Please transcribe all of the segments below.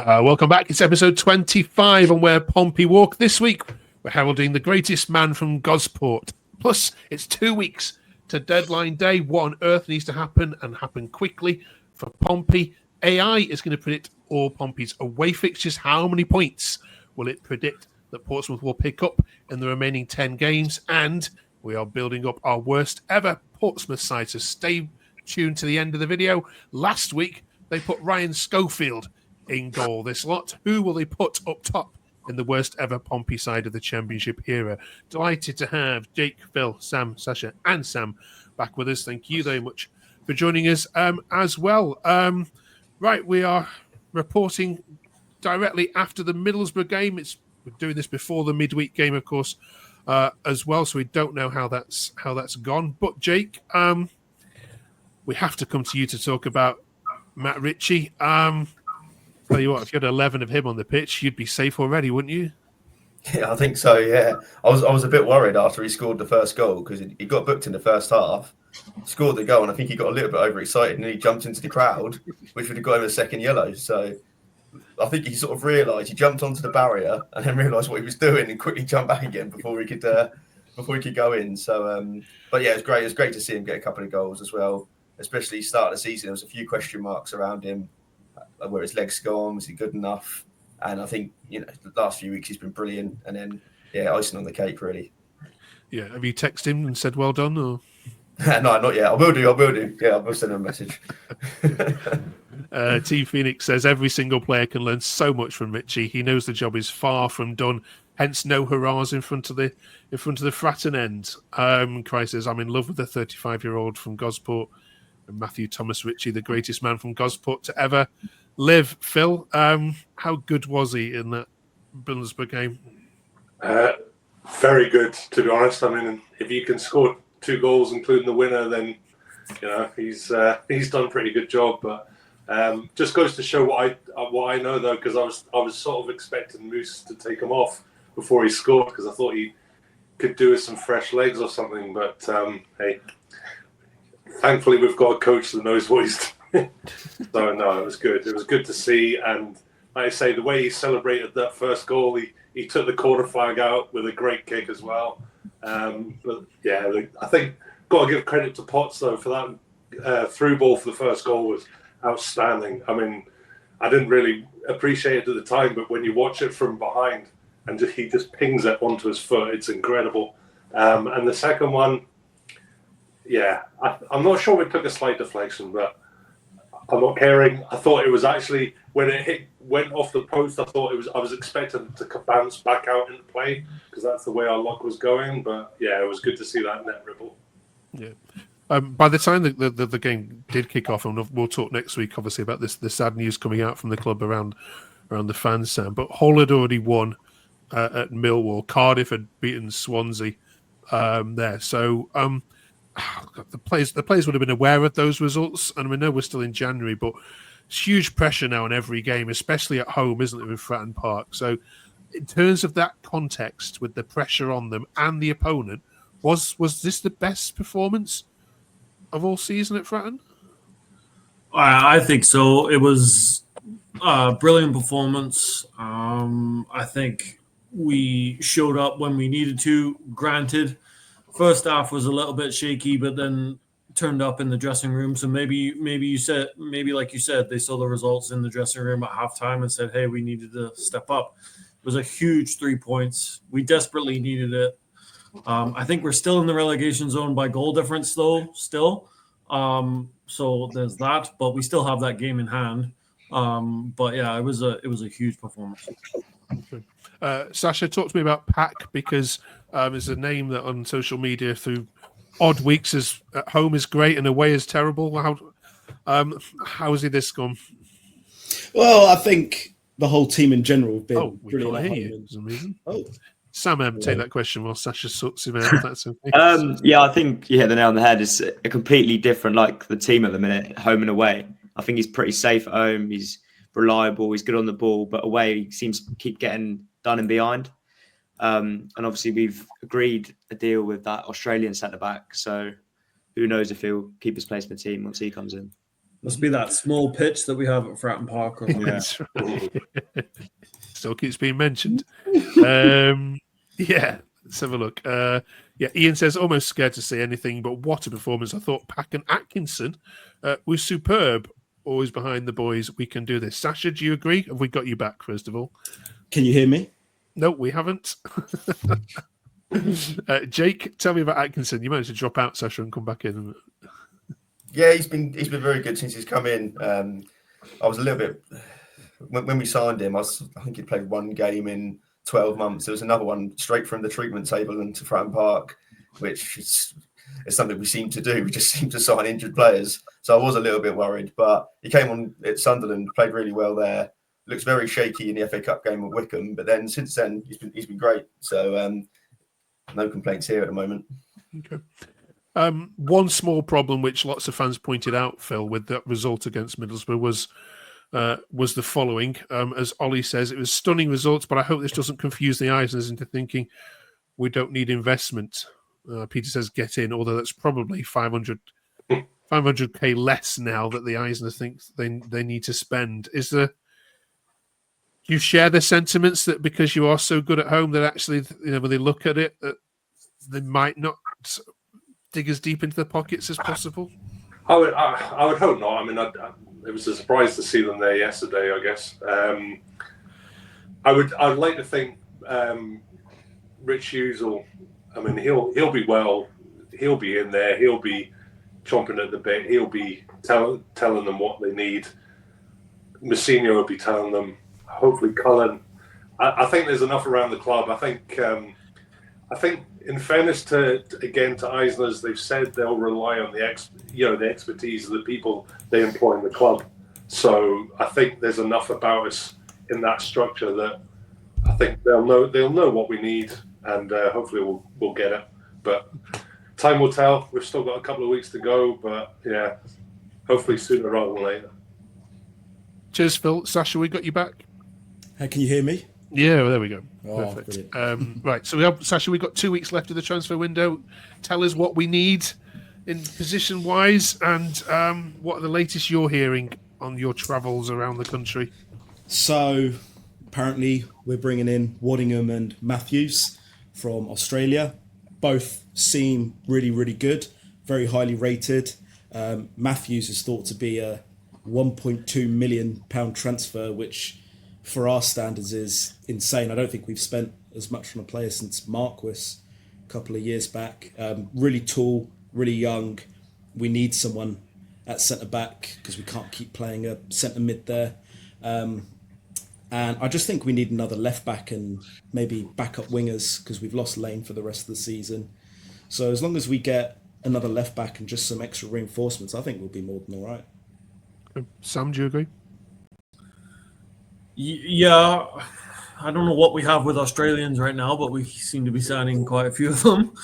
Welcome back. It's episode 25 on Where Pompey Walk. This week, we're heralding the greatest man from Gosport. Plus, it's 2 weeks to deadline day. What on earth needs to happen and happen quickly for Pompey? AI is going to predict all Pompey's away fixtures. How many points will it predict that Portsmouth will pick up in the remaining 10 games? And we are building up our worst ever Portsmouth side. So stay tuned to the end of the video. Last week, they put Ryan Schofield in goal. This lot, who will they put up top in the worst ever Pompey side of the Championship era? Delighted to have Jake, Phil, Sam, Sasha, and Sam back with us. Thank you very much for joining us as well. Right, we are reporting directly after the Middlesbrough game. We're doing this before the midweek game, of course, as well. So we don't know how that's gone. But Jake, we have to come to you to talk about Matt Ritchie. Tell you what, if you had 11 of him on the pitch, you'd be safe already, wouldn't you? Yeah, I think so. Yeah, I was a bit worried after he scored the first goal because he got booked in the first half, scored the goal, and I think he got a little bit overexcited and he jumped into the crowd, which would have got him a second yellow. So I think he sort of realised he jumped onto the barrier and then realised what he was doing and quickly jumped back again before he could go in. So, but yeah, it was great. It was great to see him get a couple of goals as well, especially start of the season. There was a few question marks around him. Where his legs gone, was he good enough? And I think, the last few weeks he's been brilliant. And then, icing on the cake, really. Yeah. Have you texted him and said well done? Or no, not yet. I will do. Yeah, I will send him a message. T Phoenix says every single player can learn so much from Ritchie. He knows the job is far from done. Hence, no hurrahs in front of the Fratton end. Cry says, I'm in love with the 35-year-old from Gosport. And Matthew Thomas Ritchie, the greatest man from Gosport to ever live. Phil, how good was he in that Middlesbrough game? Very good, to be honest. I mean, if you can score 2 goals, including the winner, then he's done a pretty good job. But just goes to show what I know, though, because I was sort of expecting Moose to take him off before he scored because I thought he could do with some fresh legs or something. But hey, thankfully we've got a coach that knows what he's doing. So no, it was good. It was good to see, and like I say, the way he celebrated that first goal, he took the corner flag out with a great kick as well. But yeah, I think got to give credit to Potts though for that through ball for the first goal was outstanding. I mean, I didn't really appreciate it at the time, but when you watch it from behind and he just pings it onto his foot, it's incredible. And the second one, yeah, I'm not sure it took a slight deflection, but I'm not caring. I thought it was actually when it went off the post. I was expecting it to bounce back out into play because that's the way our luck was going. But yeah, it was good to see that net ripple. Yeah. By the time the game did kick off, and we'll talk next week, obviously, about the sad news coming out from the club around the fans, Sam. But Hull had already won at Millwall. Cardiff had beaten Swansea there. So. The players would have been aware of those results, and we know we're still in January, but it's huge pressure now on every game, especially at home, isn't it, with Fratton Park? So, in terms of that context, with the pressure on them and the opponent, was this the best performance of all season at Fratton? I think so. It was a brilliant performance. I think we showed up when we needed to. Granted, first half was a little bit shaky, but then turned up in the dressing room. So maybe like you said, they saw the results in the dressing room at halftime and said, "Hey, we needed to step up." It was a huge 3 points. We desperately needed it. I think we're still in the relegation zone by goal difference, though. Still, so there's that. But we still have that game in hand. But yeah, it was a huge performance. Sasha, talk to me about Pack because it's a name that on social media through odd weeks is at home is great and away is terrible. How is he this gone? Well, I think the whole team in general have been brilliant at home. It's amazing. Sam, take that question while Sasha sorts him out. If that's okay. I think you hit the nail on the head. It's a completely different, like the team at the minute, home and away. I think he's pretty safe at home. He's reliable. He's good on the ball, but away he seems to keep getting done in behind. And obviously we've agreed a deal with that Australian centre back. So who knows if he'll keep his place in the team once he comes in. Must be that small pitch that we have at Fratton Park. Or something. That's right. Still keeps being mentioned. Yeah, let's have a look. Yeah, Ian says, almost scared to say anything, but what a performance. I thought Pack and Atkinson was superb. Always behind the boys. We can do this. Sasha, do you agree? Have we got you back, first of all? Can you hear me? No, we haven't. Jake, tell me about Atkinson. You managed to drop out, Sasha, and come back in. Yeah, he's been very good since he's come in. I was a little bit when we signed him. I think he played one game in 12 months. There was another one straight from the treatment table into Fratton Park, which is something we seem to do. We just seem to sign injured players. So I was a little bit worried, but he came on at Sunderland, played really well there. Looks very shaky in the FA Cup game at Wickham, but then since then he's been great. So no complaints here at the moment. Okay. One small problem which lots of fans pointed out, Phil, with that result against Middlesbrough was the following. As Ollie says, it was stunning results, but I hope this doesn't confuse the Eisners into thinking we don't need investment. Peter says get in, although that's probably 500k less now that the Eisner think they need to spend. Do you share the sentiments that because you are so good at home that actually, when they look at it, that they might not dig as deep into the pockets as possible? I would hope not. I mean, it was a surprise to see them there yesterday, I guess. I'd like to think Rich Hughes will. I mean, he'll be well. He'll be in there. He'll be chomping at the bit. He'll be telling them what they need. Mousinho will be telling them. Hopefully, Cullen. I think there's enough around the club. I think, in fairness to Eisner's, they've said they'll rely on the expertise of the people they employ in the club. So I think there's enough about us in that structure that I think they'll know what we need, and hopefully we'll get it. But time will tell. We've still got a couple of weeks to go, but yeah, hopefully sooner rather than later. Cheers, Phil. Sasha, we got you back. Can you hear me? Yeah, well, there we go. Oh, perfect. Right, so Sasha, we've got 2 weeks left of the transfer window. Tell us what we need in position-wise, and what are the latest you're hearing on your travels around the country? So, apparently, we're bringing in Waddingham and Matthews from Australia. Both seem really, really good, very highly rated. Matthews is thought to be a £1.2 million transfer, which for our standards is insane. I don't think we've spent as much on a player since Marquis a couple of years back. Really tall, really young. We need someone at centre-back because we can't keep playing a centre-mid there. And I just think we need another left-back and maybe backup wingers because we've lost Lane for the rest of the season. So as long as we get another left-back and just some extra reinforcements, I think we'll be more than all right. Sam, do you agree? Yeah, I don't know what we have with Australians right now, but we seem to be signing quite a few of them.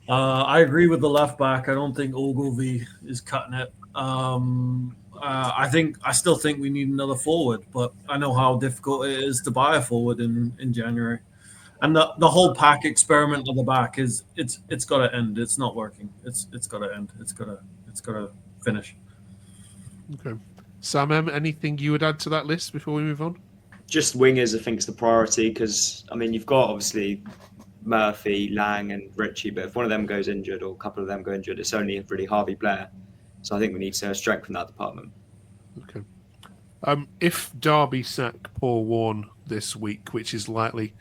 I agree with the left back. I don't think Ogilvy is cutting it. I still think we need another forward, but I know how difficult it is to buy a forward in January. And the whole pack experiment at the back it's got to end. It's not working. It's got to end. It's got to finish. Okay, Sam, anything you would add to that list before we move on? Just wingers, I think, is the priority because, I mean, you've got obviously Murphy, Lang and Ritchie, but if one of them goes injured or a couple of them go injured, it's only really Harvey Blair. So I think we need to strengthen that department. Okay. If Derby sack Paul Warne this week, which is likely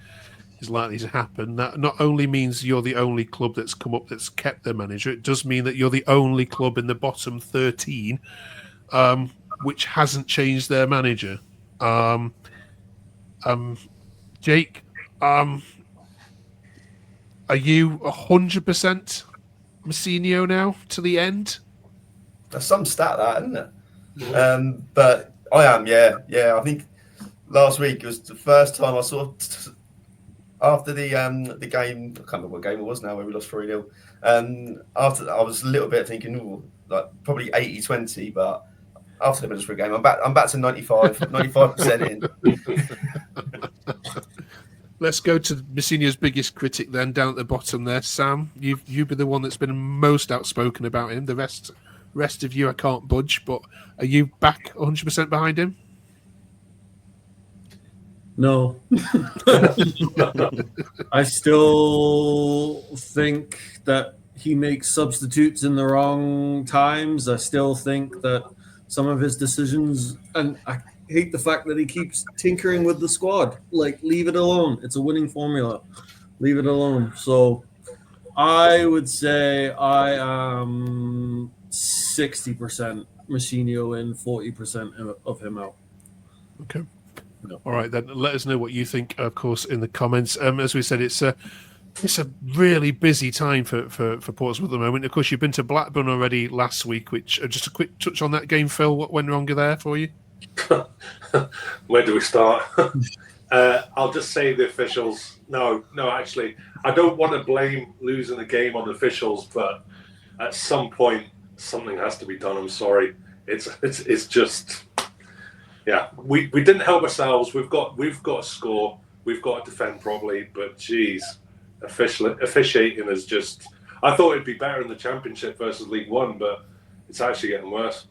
to happen, that not only means you're the only club that's come up that's kept their manager, it does mean that you're the only club in the bottom 13 which hasn't changed their manager. Jake, are you 100% Mousinho now to the end? That's some stat, that, isn't it? But I am, yeah. I think last week was the first time I saw after the game. I can't remember what game it was now, where we lost 3-0. After I was a little bit thinking, like probably 80-20, but after the Middlesbrough game, I'm back to 95% in. Let's go to Mousinho's biggest critic then, down at the bottom there. Sam, you've been the one that's been most outspoken about him. The rest rest of you, I can't budge. But are you back 100% behind him? No. I still think that he makes substitutes in the wrong times. I still think that some of his decisions, and I hate the fact that he keeps tinkering with the squad. Like, leave it alone. It's a winning formula. Leave it alone. So I would say I am 60% Mourinho in, 40% of him out. Okay. All right, then let us know what you think, of course, in the comments. As we said, it's a really busy time for Portsmouth at the moment. Of course, you've been to Blackburn already last week, which just a quick touch on that game, Phil. What went wrong there for you? Where do we start? I'll just say the officials. No, actually, I don't want to blame losing the game on the officials, but at some point, something has to be done. I'm sorry. It's just. Yeah, we didn't help ourselves. We've got to score. We've got to defend properly. But geez, officiating is just. I thought it'd be better in the Championship versus League One, but it's actually getting worse.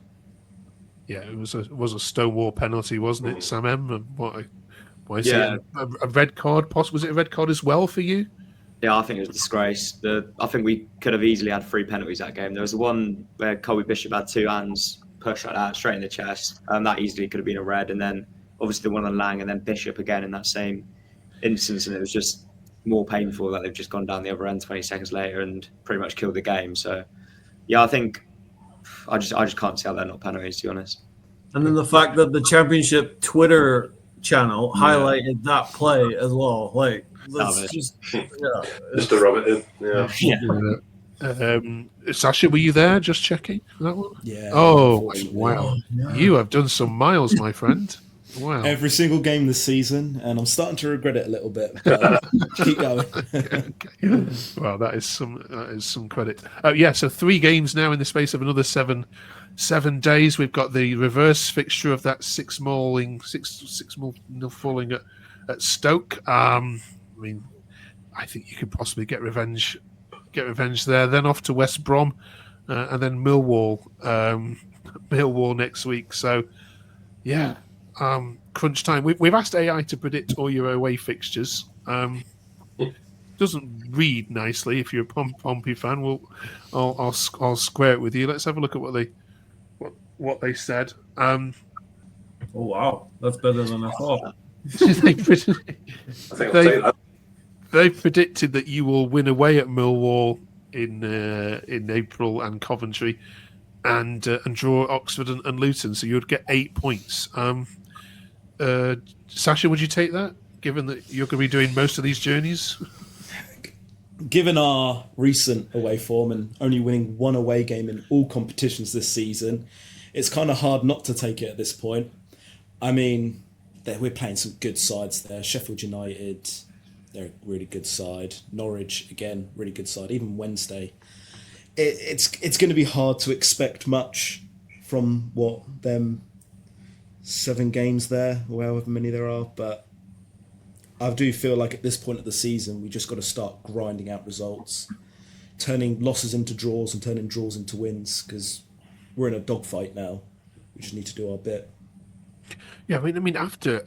Yeah, it was a Stonewall penalty, wasn't it, Sam M? Why is Yeah. it a red card? Was it a red card as well for you? Yeah, I think it was a disgrace. I think we could have easily had 3 penalties that game. There was the one where Colby Bishop had 2 hands push like that straight in the chest. That easily could have been a red, and then obviously the one on Lang, and then Bishop again in that same instance, and it was just more painful that they've just gone down the other end 20 seconds later and pretty much killed the game. So yeah, I think I just can't see how they're not penalties, to be honest. And then the fact that the Championship Twitter channel highlighted that play as well, like that's just Just to rub it in. Yeah. Sasha, were you there? Just checking that one. Yeah. Oh wow, you have done some miles, my friend. Wow. Every single game this season, and I'm starting to regret it a little bit. But keep going. Okay. Well, that is some credit. So 3 games now in the space of another 7 days. We've got the reverse fixture of that 6-0 falling at Stoke. I mean, I think you could possibly get revenge there. Then off to West Brom, and then Millwall next week. So yeah. Crunch time. We've asked AI to predict all your away fixtures. Doesn't read nicely. If you're a Pompey fan, I'll square it with you. Let's have a look at what they said. oh wow, that's better than I thought. they I think I'll say that. They predicted that you will win away at Millwall in April and Coventry, and draw Oxford and Luton. So you would get 8 points. Sasha, would you take that, given that you're going to be doing most of these journeys? Given our recent away form and only winning 1 away game in all competitions this season, it's kind of hard not to take it at this point. I mean, we're playing some good sides there. Sheffield United, they're a really good side. Norwich, again, really good side. Even Wednesday. It's going to be hard to expect much from them 7 games there, or however many there are, but I do feel like at this point of the season we just got to start grinding out results, turning losses into draws and turning draws into wins, because we're in a dogfight now. We just need to do our bit. Yeah, I mean after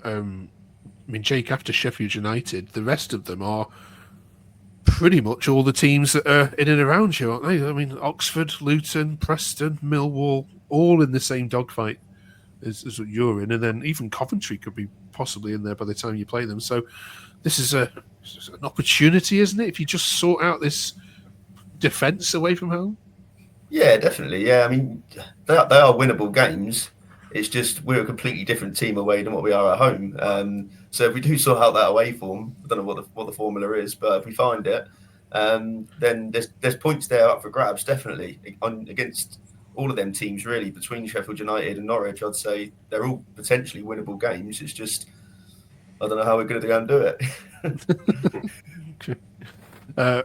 Jake, after Sheffield United, the rest of them are pretty much all the teams that are in and around you, aren't they? I mean, Oxford, Luton, Preston, Millwall, all in the same dogfight as what you're in, and then even Coventry could be possibly in there by the time you play them. So this is an opportunity, isn't it? If you just sort out this defence away from home. Yeah, definitely. Yeah, I mean, they are winnable games. It's just we're a completely different team away than what we are at home. So if we do sort out that away form, I don't know what the formula is, but if we find it, then there's points there up for grabs, definitely, against all of them teams, really. Between Sheffield United and Norwich, I'd say they're all potentially winnable games. It's just, I don't know how we're going to go and do it. Okay.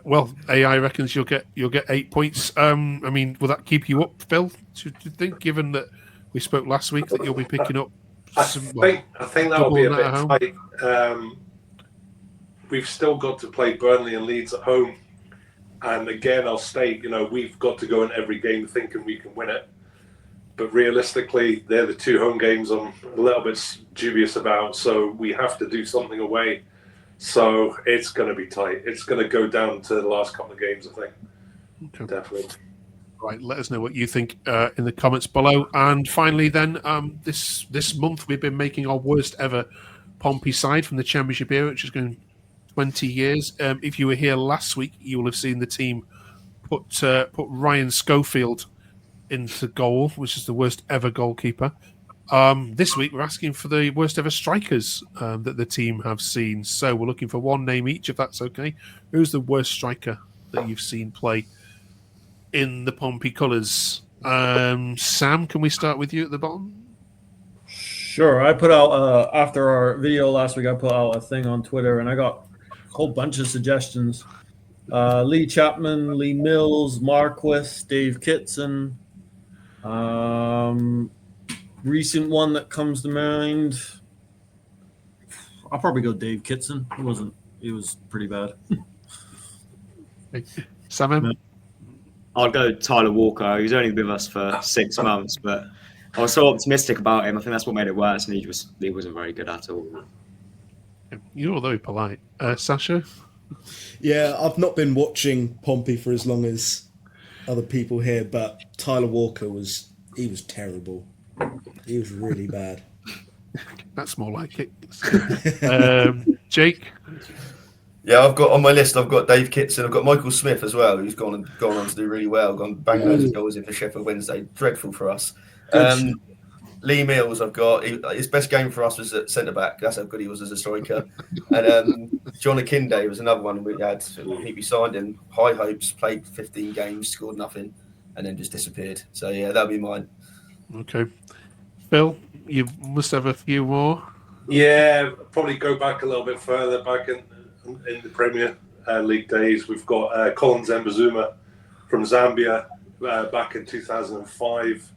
Well, AI reckons you'll get 8 points. I mean, will that keep you up, Phil? Do you think, given that we spoke last week that you'll be picking up some? I think that will be a bit tight. We've still got to play Burnley and Leeds at home, And again, I'll state, we've got to go in every game thinking we can win it. But realistically, they're the 2 home games I'm a little bit dubious about. So we have to do something away. So it's going to be tight. It's going to go down to the last couple of games, I think. Okay. Definitely. Right, let us know what you think in the comments below. And finally, then, this month we've been making our worst ever Pompey side from the Championship era, which is going 20 years. If you were here last week, you will have seen the team put Ryan Schofield into goal, which is the worst ever goalkeeper. This week, we're asking for the worst ever strikers that the team have seen. So we're looking for one name each, if that's okay. Who's the worst striker that you've seen play in the Pompey colours? Sam, can we start with you at the bottom? Sure. I put out, after our video last week, I put out a thing on Twitter, and I got a whole bunch of suggestions. Lee Chapman, Lee Mills, Marquis, Dave Kitson. Recent one that comes to mind, I'll probably go Dave Kitson. He was pretty bad. Sam? I'll go Tyler Walker. He was only with us for 6 months, but I was so optimistic about him. I think that's what made it worse, and he wasn't very good at all. You're very polite. Sasha? Yeah, I've not been watching Pompey for as long as other people here, but Tyler Walker was terrible. He was really bad. That's more like it. Jake? Yeah, I've got on my list. I've got Dave Kitson. I've got Michael Smith as well, who's gone on to do really well. Gone banging loads of goals in for Sheffield Wednesday. Dreadful for us. Lee Mills, I've got. His best game for us was at centre back. That's how good he was as a striker. And John Akinde was another one we had. We signed him. High hopes. Played 15 games, scored nothing, and then just disappeared. So yeah, that'll be mine. Okay. Phil, you must have a few more. Yeah, probably go back a little bit further back in the Premier League days. We've got Collins Mbazuma from Zambia back in 2005.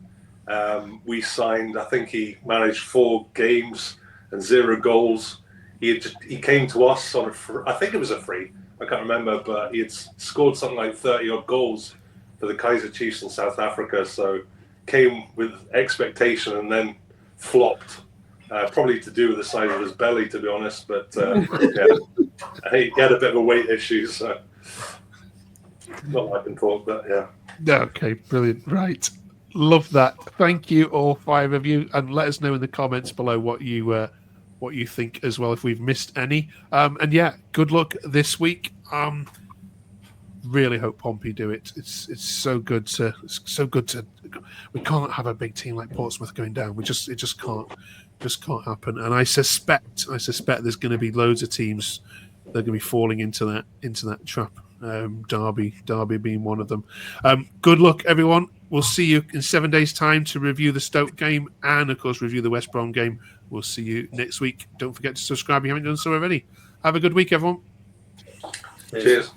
We signed, I think he managed 4 games and 0 goals. He came to us on I think it was a free. I can't remember, but he had scored something like 30 odd goals for the Kaiser Chiefs in South Africa. So came with expectation and then flopped. Probably to do with the size of his belly, to be honest. But yeah, he had a bit of a weight issue, so not that I can talk, but yeah. Okay, brilliant. Right. Love that. Thank you, all 5 of you. And let us know in the comments below what you think as well, if we've missed any. And yeah, good luck this week. Really hope Pompey do it. It's so good to we can't have a big team like Portsmouth going down. It just can't happen. And I suspect there's going to be loads of teams that are going to be falling into that trap. Derby being one of them. Good luck, everyone. We'll see you in 7 days' time to review the Stoke game and, of course, review the West Brom game. We'll see you next week. Don't forget to subscribe if you haven't done so already. Have a good week, everyone. Cheers.